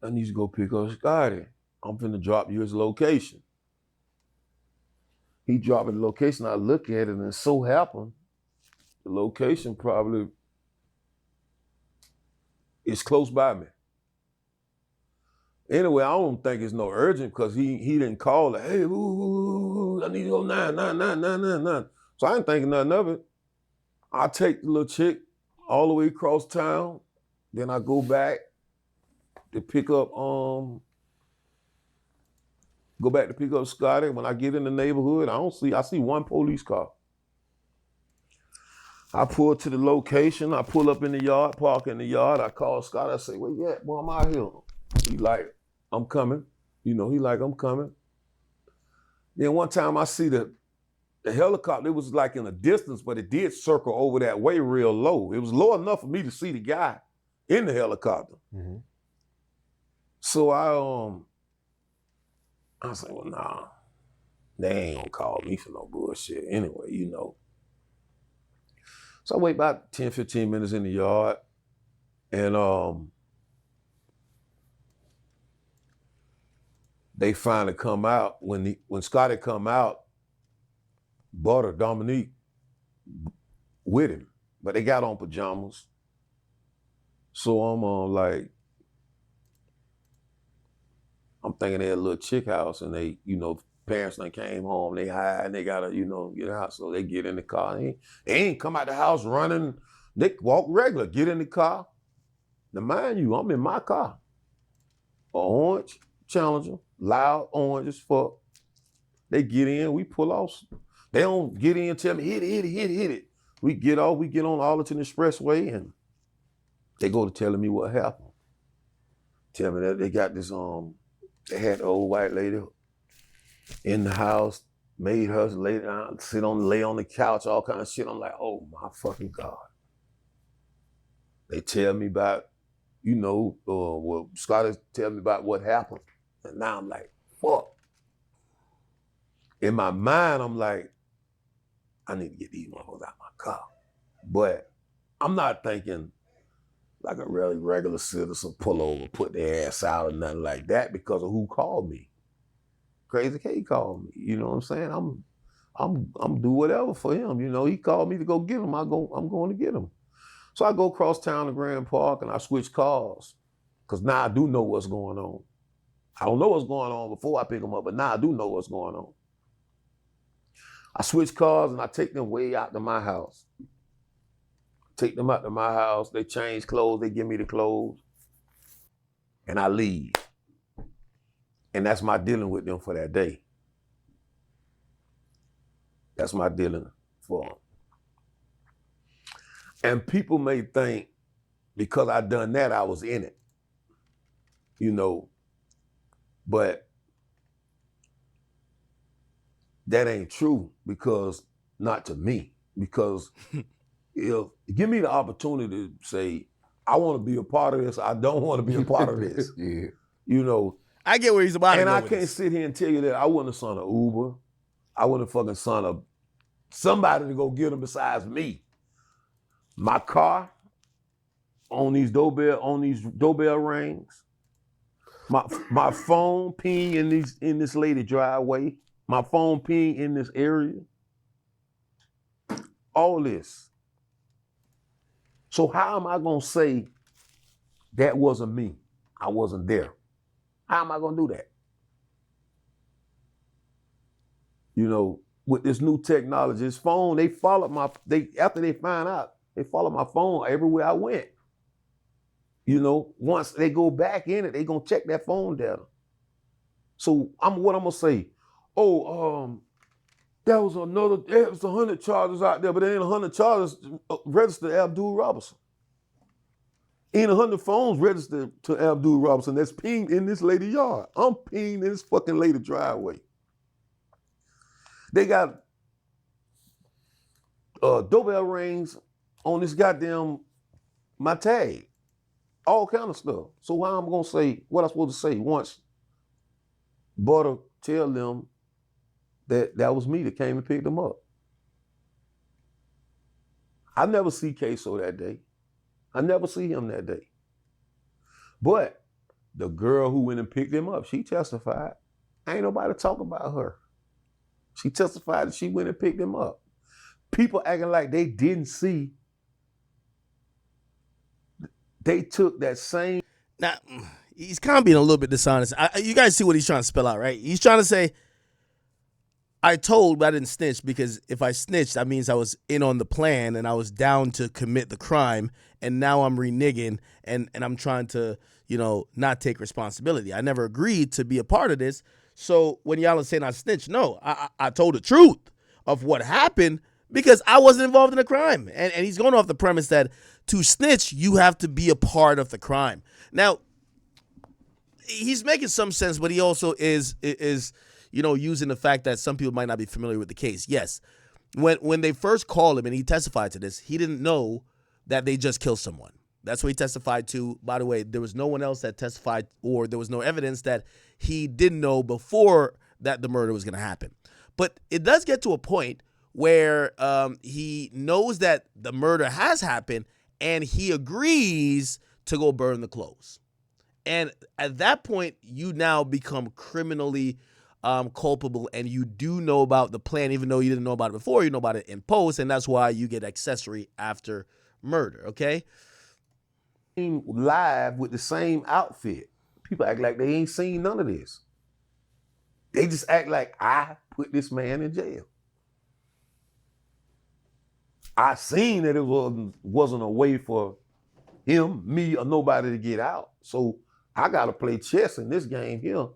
I need to go pick up Scotty. I'm finna drop you his location. He dropped the location. I look at it, and it so happened the location probably is close by me. Anyway, I don't think it's no urgent because he didn't call it. Hey, I need to go 99999. So I ain't thinking nothing of it. I take the little chick all the way across town. Then I go back to pick up Scotty. When I get in the neighborhood, I see one police car. I pull to the location. I pull up in the yard, park in the yard. I call Scott. I say, where you at? Boy, I'm out here. He like, I'm coming. He like, I'm coming. Then one time I see the helicopter. It was like in a distance, but it did circle over that way real low. It was low enough for me to see the guy in the helicopter. Mm-hmm. So I was like, well, nah, they ain't gonna call me for no bullshit anyway, So I wait about 10, 15 minutes in the yard, and they finally come out. When Scotty come out, Butter, Dominique, with him, but they got on pajamas. So I'm thinking they're a little chick house, and they, parents done came home, they high, and they gotta, get out. So they get in the car. They ain't come out the house running. They walk regular, get in the car. Now mind you, I'm in my car. An orange Challenger, loud orange as fuck. They get in, we pull off. They don't get in, tell me, hit it. We get off, we get on Arlington Expressway, and they go to telling me what happened. Tell me that they got this, they had the old white lady in the house, made her lay down, lay on the couch, all kind of shit. I'm like, oh my fucking God. They tell me about, Scotty tell me about what happened. And now I'm like, fuck. In my mind, I'm like, I need to get these motherfuckers out my car. But I'm not thinking like a really regular citizen pull over, put their ass out or nothing like that because of who called me. Crazy K called me. You know what I'm saying? I'm do whatever for him. He called me to go get him. I'm going to get him. So I go across town to Grand Park and I switch cars because now I do know what's going on. I don't know what's going on before I pick them up, but now I do know what's going on. I switch cars and I take them way out to my house. Take them out to my house. They change clothes. They give me the clothes. And I leave. And that's my dealing with them for that day. That's my dealing for them. And people may think because I done that, I was in it. But that ain't true because, not to me, because if give me the opportunity to say, I want to be a part of this, I don't want to be a part of this. Yeah. I get where he's about to go. And I can't sit here and tell you that I wouldn't have son of Uber. I wouldn't have fucking son of somebody to go get them besides me. My car on these doorbell rings. My phone ping in this lady driveway. My phone ping in this area. All this. So how am I gonna say that wasn't me? I wasn't there. How am I gonna do that? With this new technology, this phone, after they find out, they follow my phone everywhere I went. Once they go back in it, they gonna check that phone data. So what I'm gonna say? There was 100 charges out there, but there ain't 100 charges registered to Abdul Robinson. Ain't 100 phones registered to Abdul Robinson that's pinged in this lady yard. I'm pinged in this fucking lady driveway. They got doorbell rings on this goddamn my tag. All kind of stuff. So how I'm gonna say what I'm supposed to say once Butter tell them that was me that came and picked them up. I never see Ksoos that day. I never see him that day. But The girl who went and picked him up, she testified. Ain't nobody talking about her. She testified that she went and picked him up. People acting like they didn't see. They took that same. Now, he's kind of being a little bit dishonest. You guys see what he's trying to spell out, right? He's trying to say, I told, but I didn't snitch, because if I snitched, that means I was in on the plan and I was down to commit the crime, and now I'm reneging and I'm trying to, not take responsibility. I never agreed to be a part of this. So when y'all are saying I snitched, no, I told the truth of what happened because I wasn't involved in the crime. And he's going off the premise that to snitch, you have to be a part of the crime. Now, he's making some sense, but he also is using the fact that some people might not be familiar with the case. Yes, when they first called him and he testified to this, he didn't know that they just killed someone. That's what he testified to. By the way, there was no one else that testified, or there was no evidence that he didn't know before that the murder was going to happen. But it does get to a point where he knows that the murder has happened and he agrees to go burn the clothes. And at that point, you now become criminally culpable, and you do know about the plan, even though you didn't know about it before. You know about it in post, and that's why you get accessory after murder, okay? Live with the same outfit. People act like they ain't seen none of this. They just act like I put this man in jail. I seen that it wasn't a way for him, me, or nobody to get out. So I got to play chess in this game here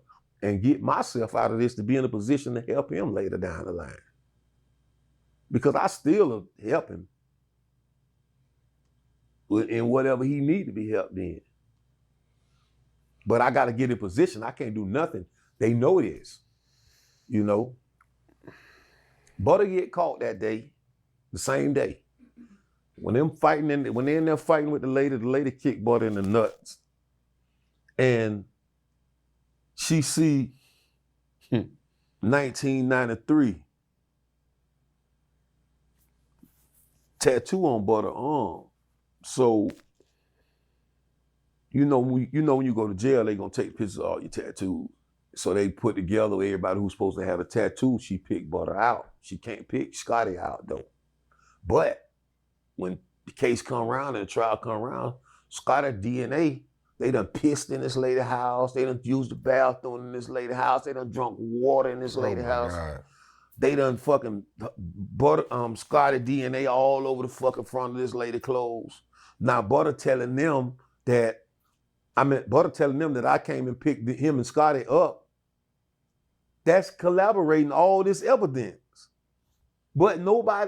and get myself out of this to be in a position to help him later down the line. Because I still help him in whatever he need to be helped in. But I got to get in position. I can't do nothing. They know this, Butter get caught that day, the same day. When they're in there fighting with the lady kicked Butter in the nuts. And she see 1993 tattoo on Butter arm. So, when you go to jail, they gonna take pictures of all your tattoos. So they put together everybody who's supposed to have a tattoo. She picked Butter out. She can't pick Scotty out though. But when the case come around and the trial come around, Scotty DNA, they done pissed in this lady's house. They done used the bathroom in this lady's house. They done drunk water in this lady's house. God. They done fucking Scotty DNA all over the fucking front of this lady's clothes. Now Butter telling them that I came and picked him and Scotty up. That's collaborating all this evidence. But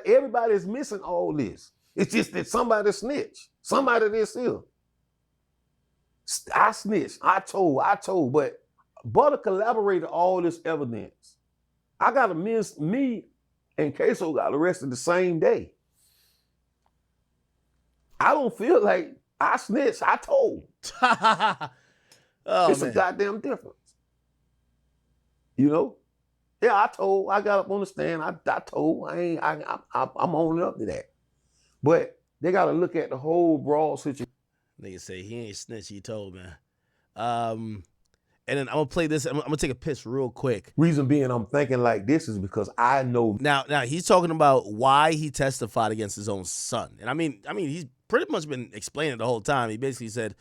everybody is missing all this. It's just that somebody snitched. Somebody this here. I snitched. I told, but Butter collaborated all this evidence. Me and Ksoo got arrested the same day. I don't feel like I snitched. I told. It's a goddamn difference. Yeah, I told. I got up on the stand. I told. I'm owning up to that. But they got to look at the whole broad situation. Nigga say he ain't snitch. He told, man. And then I'm gonna play this. I'm gonna take a piss real quick. Reason being, I'm thinking like this is because I know. Now he's talking about why he testified against his own son, and I mean he's pretty much been explaining the whole time. He basically said,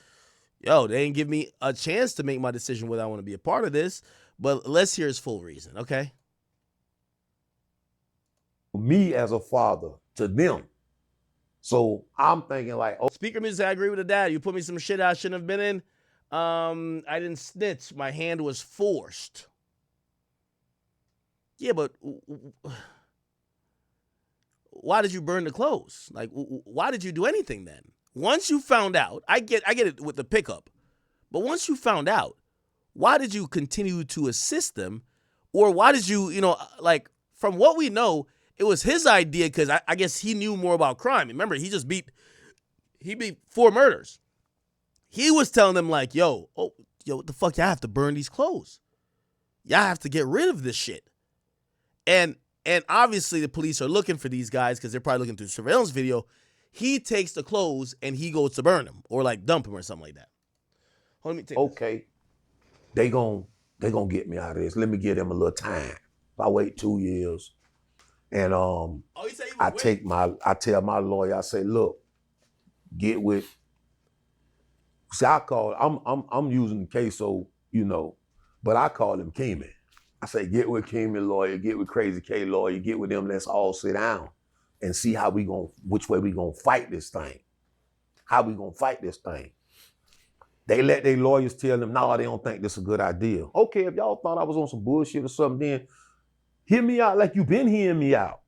"Yo, they didn't give me a chance to make my decision whether I want to be a part of this." But let's hear his full reason, okay? Me as a father to them. So I'm thinking like, oh. Speaker music, I agree with the dad. You put me some shit I shouldn't have been in. I didn't snitch. My hand was forced. Yeah, but why did you burn the clothes? Like, why did you do anything then? Once you found out, I get it with the pickup, but once you found out, why did you continue to assist them? Or why did you, like, from what we know, it was his idea because I guess he knew more about crime. Remember, he beat 4 murders. He was telling them like, yo, what the fuck? Y'all have to burn these clothes. Y'all have to get rid of this shit. And obviously the police are looking for these guys because they're probably looking through surveillance video. He takes the clothes and he goes to burn them or like dump them or something like that. Let me take okay. this. they gonna get me out of this. Let me give them a little time. If I wait 2 years, and you say I tell my lawyer, I say, look, get with. See, I'm using the ksoo, but I call him Keeman. I say, get with Keeman lawyer, get with Crazy K lawyer, get with them. Let's all sit down and see which way we gonna fight this thing. How we gonna fight this thing? They let their lawyers tell them, no, they don't think this is a good idea. Okay, if y'all thought I was on some bullshit or something, then hear me out like you've been hearing me out.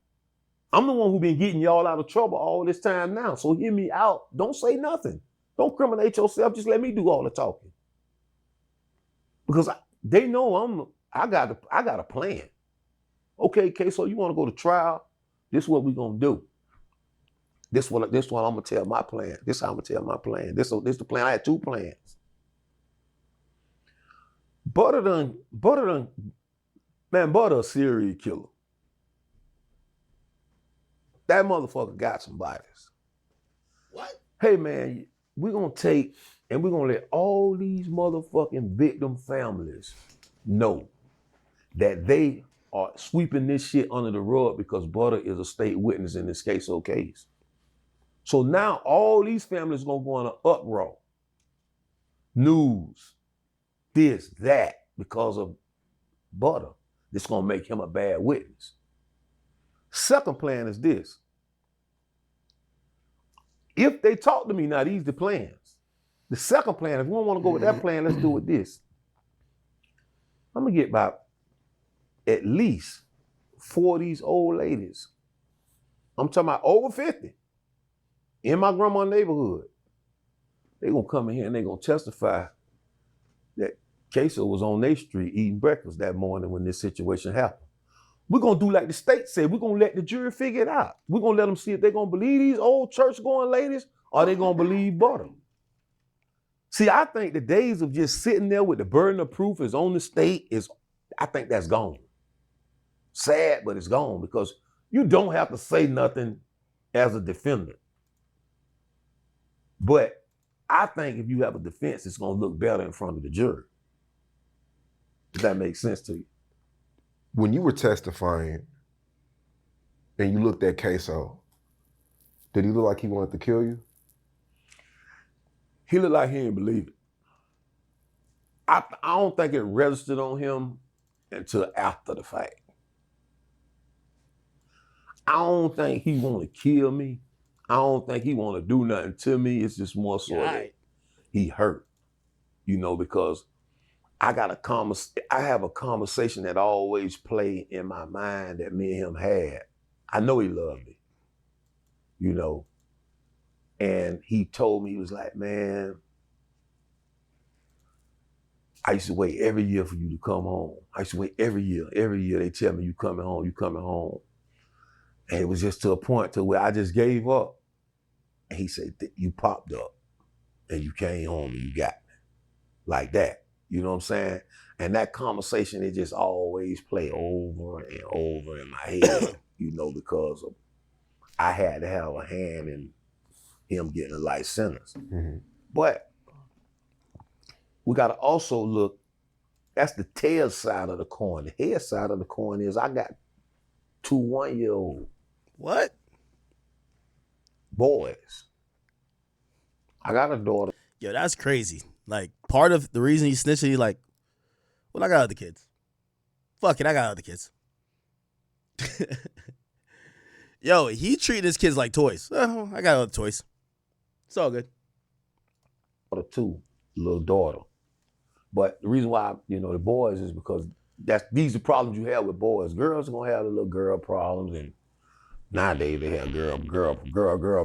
I'm the one who been getting y'all out of trouble all this time now. So hear me out. Don't say nothing. Don't criminate yourself. Just let me do all the talking. Because they know I got a plan. Okay, so you want to go to trial? This is what we gonna do. This one I'm gonna tell my plan. This is how I'm gonna tell my plan. This the plan. I had 2 plans. Butter a serial killer. That motherfucker got some bodies. What? Hey man, we're gonna take and we're gonna let all these motherfucking victim families know that they are sweeping this shit under the rug because Butter is a state witness in this ksoo case. So now all these families gonna go on an uproar. News, this, that, because of Butter. This gonna make him a bad witness. Second plan is this. If they talk to me, now these the plans. The second plan, if we don't want to go with that plan, let's do it this. I'm gonna get about at least 4 of these old ladies. I'm talking about over 50 in my grandma's neighborhood. They gonna come in here and they gonna testify that Ksoos was on their street eating breakfast that morning when this situation happened. We're gonna do like the state said. We're gonna let the jury figure it out. We're gonna let them see if they're gonna believe these old church-going ladies or they gonna believe Butter. See, I think the days of just sitting there with the burden of proof is on the state I think that's gone. Sad, but it's gone because you don't have to say nothing as a defendant. But I think if you have a defense, it's gonna look better in front of the jury. Does that make sense to you? When you were testifying and you looked at Ksoos, did he look like he wanted to kill you? He looked like he didn't believe it. I don't think it registered on him until after the fact. I don't think he want to kill me. I don't think he want to do nothing to me. It's just more so that he hurt, because I have a conversation that always play in my mind that me and him had. I know he loved me, and he told me, he was like, man, I used to wait every year for you to come home. I used to wait every year. Every year they tell me you coming home, you coming home. And it was just to a point to where I just gave up. And he said, you popped up and you came home and you got me. Like that. You know what I'm saying? And that conversation, it just always play over and over in my head, because I had to have a hand in him getting a life sentence. Mm-hmm. But we got to also look, that's the tail side of the coin. The head side of the coin is I got 2 1-year-old What? boys. I got a daughter. Yo, that's crazy. Like, part of the reason he's snitching, he's like, well, I got other kids. Fuck it, I got other kids. Yo, he treated his kids like toys. Oh, I got other toys. It's all good. Too, little daughter. But the reason why, the boys is because these are problems you have with boys. Girls are gonna have the little girl problems, and nowadays they have girl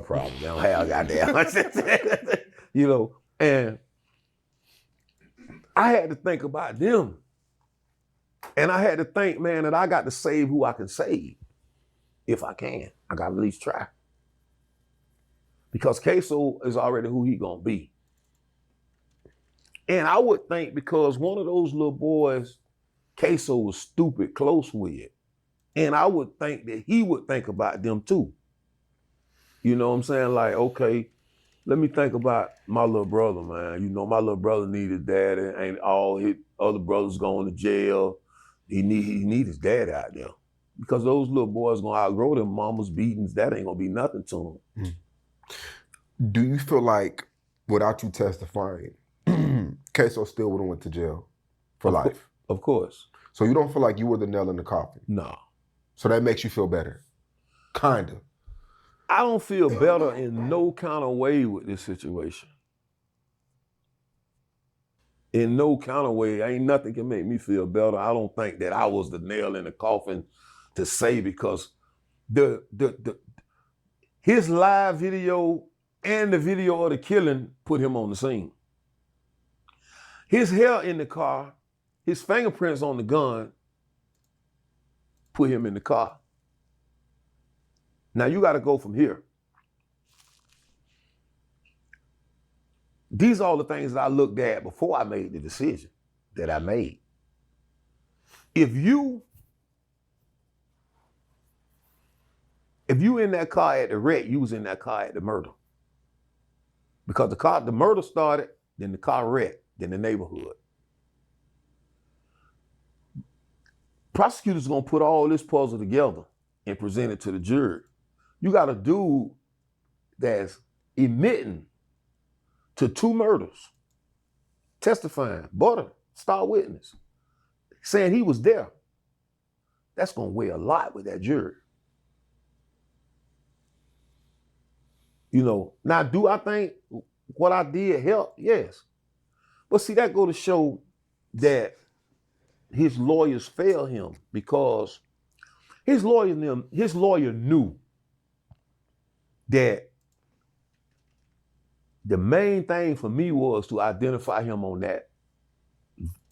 problems. They don't have goddamn, and I had to think about them. And I had to think, man, that I got to save who I can save. If I can. I got to at least try. Because Ksoos is already who he gonna be. And I would think because one of those little boys, Ksoos was stupid close with. And I would think that he would think about them too. You know what I'm saying? Like, okay, Let me think about my little brother, man. You know, my little brother need his dad, and ain't all his other brothers going to jail. He need his dad out there. Because those little boys gonna outgrow them mama's beatings. That ain't gonna be nothing to them. Do you feel like without you testifying, Ksoos still would have went to jail for life? Of course. So you don't feel like you were the nail in the coffin? No. So that makes you feel better? Kinda. I don't feel better in no kind of way with this situation. In no kind of way. Ain't nothing can make me feel better. I don't think that I was the nail in the coffin to say, because his live video and the video of the killing put him on the scene. His hair in the car, his fingerprints on the gun put him in the car. Now you got to go from here. These are all the things that I looked at before I made the decision that I made. If you in that car at the wreck, you was in that car at the murder. Because the murder started, then the car wrecked, then the neighborhood. Prosecutors gonna put all this puzzle together and present it to the jury. You got a dude that's admitting to 2 murders, testifying, butter, star witness, saying he was there. That's gonna weigh a lot with that jury. You know, now do I think what I did helped? Yes. But see, that go to show that his lawyers failed him, because his lawyer knew that the main thing for me was to identify him on that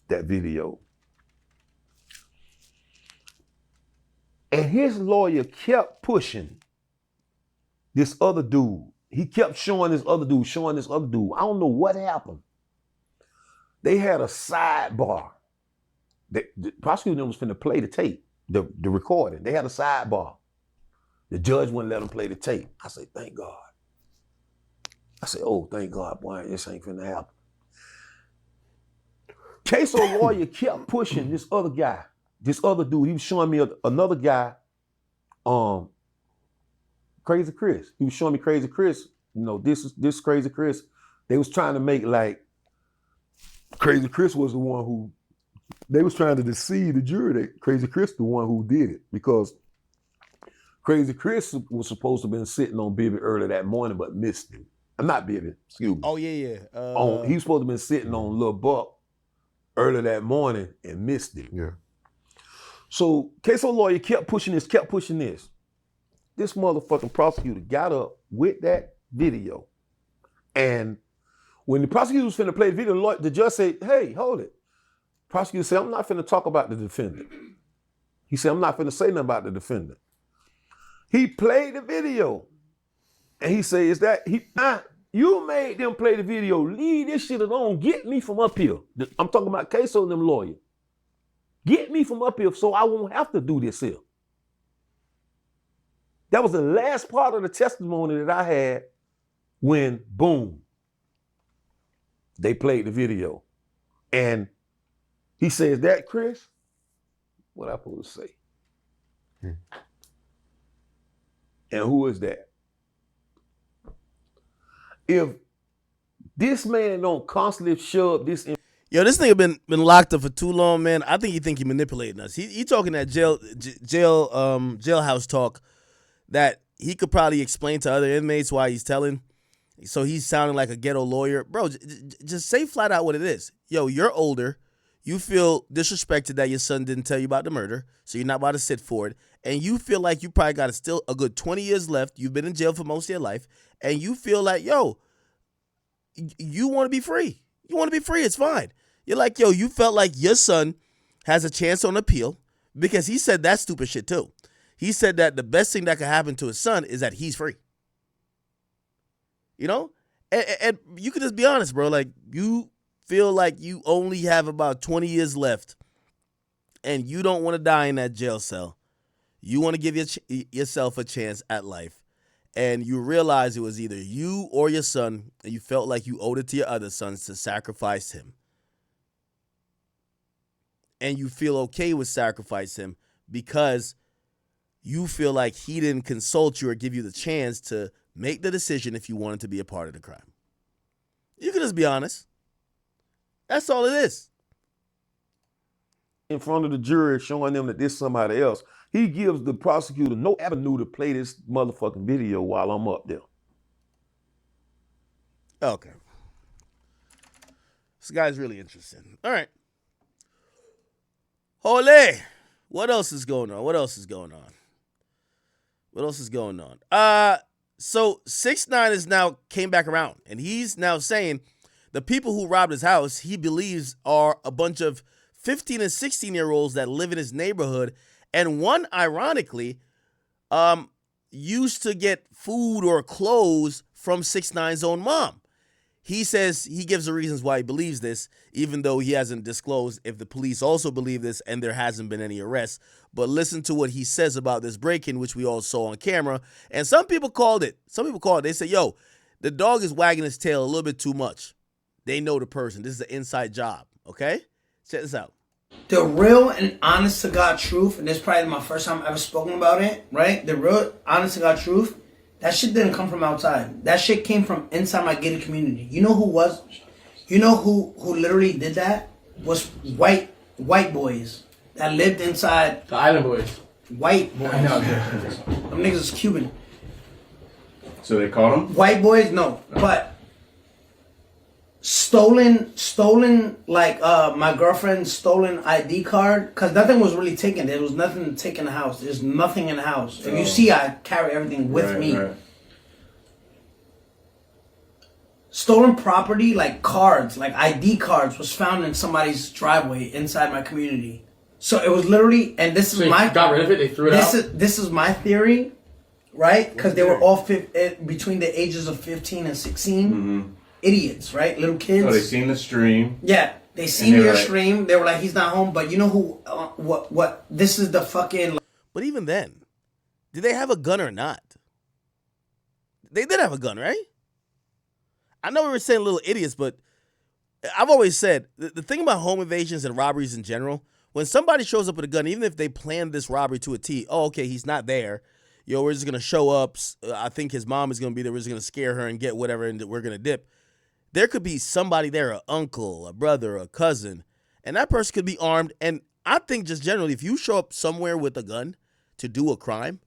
video. And his lawyer kept pushing this other dude. He kept showing this other dude. I don't know what happened. They had a sidebar. The prosecutor was finna play the tape, the recording. They had a sidebar. The judge wouldn't let them play the tape. I said, thank God. I said, oh, thank God, boy, this ain't finna happen. Ksoo lawyer kept pushing this other guy, this other dude. He was showing me another guy, Crazy Chris. He was showing me Crazy Chris. You know, this Crazy Chris. They was trying to make like Crazy Chris was the one who, they was trying to deceive the jury that Crazy Chris the one who did it, because Crazy Chris was supposed to have been sitting on Bibby early that morning, but missed him. I'm not Bibby, excuse me. Oh, yeah. He was supposed to have been sitting on Lil Buck early that morning and missed him. Yeah. So Ksoo lawyer kept pushing this. This motherfucking prosecutor got up with that video. And when the prosecutor was finna play the video, the judge said, hey, hold it. Prosecutor said, I'm not finna talk about the defendant. He said, I'm not finna say nothing about the defendant. He played the video. And he said, you made them play the video. Leave this shit alone. Get me from up here. I'm talking about Ksoos and them lawyer. Get me from up here so I won't have to do this here. That was the last part of the testimony that I had when, boom, they played the video. And he says, that Chris? What I supposed to say? And who is that? If this man don't constantly shove this in. Yo, this nigga been locked up for too long, man. I think he manipulating us. He talking that jailhouse talk that he could probably explain to other inmates why he's telling. So he's sounding like a ghetto lawyer. Bro, just say flat out what it is. Yo, you're older. You feel disrespected that your son didn't tell you about the murder, so you're not about to sit for it. And you feel like you probably got still a good 20 years left. You've been in jail for most of your life. And you feel like, yo, you want to be free. You want to be free. It's fine. You're like, yo, you felt like your son has a chance on appeal, because he said that stupid shit too. He said that the best thing that could happen to his son is that he's free. You know? And you could just be honest, bro. Like, you feel like you only have about 20 years left and you don't want to die in that jail cell. You want to give yourself a chance at life. and you realize it was either you or your son, and you felt like you owed it to your other sons to sacrifice him. And you feel okay with sacrifice him because you feel like he didn't consult you or give you the chance to make the decision if you wanted to be a part of the crime. You can just be honest. That's all it is. In front of the jury, showing them that this somebody else, he gives the prosecutor no avenue to play this motherfucking video while I'm up there. Okay. This guy's really interesting. All right. Ole. What else is going on? So 6ix9ine is now came back around, and he's now saying the people who robbed his house, he believes are a bunch of 15 and 16-year-olds that live in his neighborhood, and one, ironically, used to get food or clothes from 6ix9ine's own mom. He says he gives the reasons why he believes this, even though he hasn't disclosed if the police also believe this and there hasn't been any arrests. But listen to what he says about this break-in, which we all saw on camera. And some people called it. They said, yo, the dog is wagging his tail a little bit too much. They know the person. This is an inside job, okay? Check this out. The real and honest to God truth, and this is probably my first time ever spoken about it, right? The real honest to God truth, that shit didn't come from outside. That shit came from inside my gated community. You know who literally did that? Was white boys that lived inside. The Island Boys. White boys. I know. Them niggas is Cuban. So they caught him? White boys, no. But stolen like my girlfriend's stolen ID card, because nothing was really taken. There was nothing to take in the house. There's nothing in the house. If you see, I carry everything with me. Right. Stolen property, like cards, like ID cards, was found in somebody's driveway inside my community. So it was literally, and this is my got rid of it. They threw it out. This is my theory, right? Because they were all between the ages of 15 and 16. Mm-hmm. Idiots, right? Little kids. Oh, they seen the stream. Yeah, they seen your stream. They were like, he's not home. But you know who? What? This is the fucking. But even then, did they have a gun or not? They did have a gun, right? I know we were saying little idiots, but I've always said the thing about home invasions and robberies in general, when somebody shows up with a gun, even if they planned this robbery to a T, oh, okay, he's not there. Yo, we're just going to show up. I think his mom is going to be there. We're just going to scare her and get whatever, and we're going to dip. There could be somebody there, an uncle, a brother, a cousin, and that person could be armed. And I think just generally, if you show up somewhere with a gun to do a crime,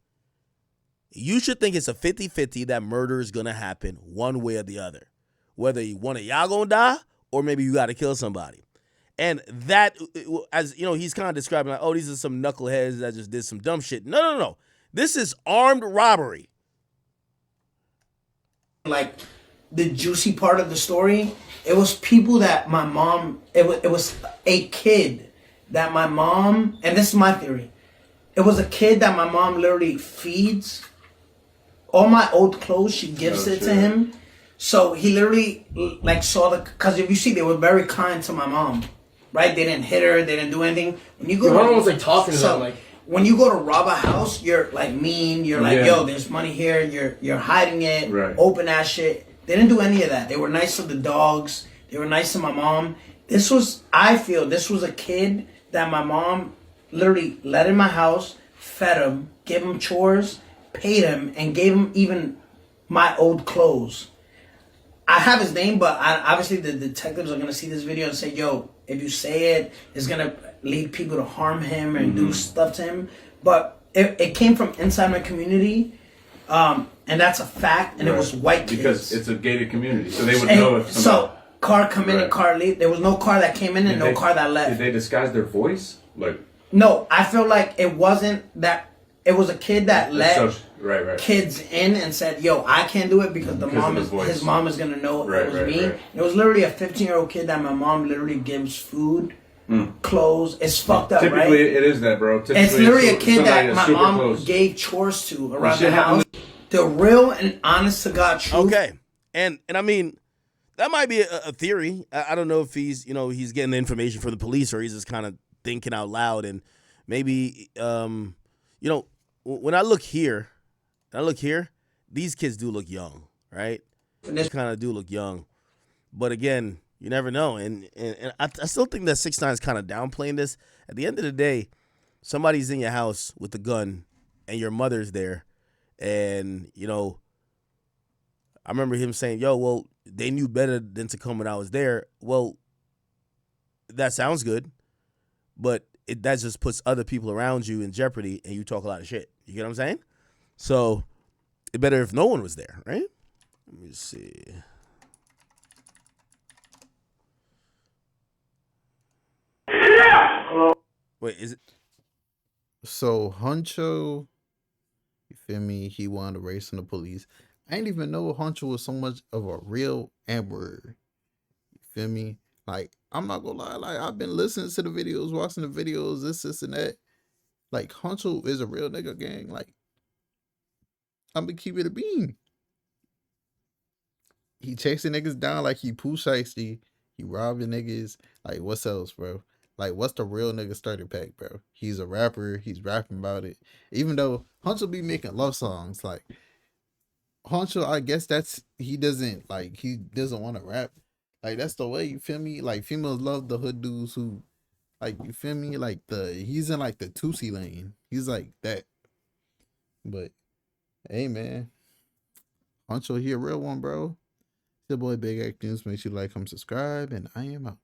you should think it's a 50-50 that murder is going to happen one way or the other. Whether one of y'all going to die or maybe you got to kill somebody. And that, as you know, he's kind of describing like, oh, these are some knuckleheads that just did some dumb shit. No. This is armed robbery. Like, the juicy part of the story, it was people that my mom, it was a kid that my mom, and this is my theory, it was a kid that my mom literally feeds. All my old clothes, she gives it to him. So he literally like saw because if you see, they were very kind to my mom, right? They didn't hit her, they didn't do anything. When you go, my mom was like talking to them, like, when you go to rob a house, you're like mean. You're like, yo, there's money here. You're hiding it. Right. Open that shit. They didn't do any of that. They were nice to the dogs. They were nice to my mom. I feel this was a kid that my mom literally let in my house, fed him, gave him chores, paid him, and gave him even my old clothes. I have his name, but obviously the detectives are going to see this video and say, yo, if you say it, it's going to lead people to harm him and do stuff to him. But it came from inside my community, and that's a fact, and it was white kids. Because it's a gated community, so they would know if somebody... So, car come in and car leave. There was no car that came in and no car that left. Did they disguise their voice? Like, no, I feel like it wasn't that... It was a kid that let kids in and said, yo, I can't do it because his mom is going to know it was me. Right. It was literally a 15-year-old kid that my mom literally gives food, clothes. It's fucked up, typically, right? Typically, it is that, bro. Typically, it's literally a kid that my mom gave chores to around the house. The real and honest to God truth. Okay. And I mean, that might be a theory. I don't know if he's getting the information from the police or he's just kind of thinking out loud. And maybe, when I look here, these kids do look young, right? And They this- kind of do look young, but again, you never know. And I still think that 6ix9ine is kind of downplaying this. At the end of the day, somebody's in your house with a gun, and your mother's there, and you know. I remember him saying, "Yo, well, they knew better than to come when I was there." Well, that sounds good, but that just puts other people around you in jeopardy, and you talk a lot of shit. You get what I'm saying? So it better if no one was there, right? Let me see. Wait, is it? So Huncho, you feel me? He wanted to race in the police. I didn't even know Huncho was so much of a real N-word. You feel me? Like, I'm not gonna lie, like I've been listening to the videos, watching the videos, this and that. Like, Huncho is a real nigga gang. Like, I'm gonna keep it a bean. He chasing niggas down like he Pooh Shiesty. He robbing niggas. Like, what's else, bro? Like, what's the real nigga starter pack, bro? He's a rapper. He's rapping about it. Even though Huncho be making love songs, like Honcho, I guess he doesn't want to rap. Like that's the way, you feel me? Like females love the hood dudes who, like, you feel me? Like he's in like the Tusi lane. He's like that. But hey man, Honcho, he a real one, bro. It's your boy Big Act News. Make sure you like, comment, subscribe, and I am out.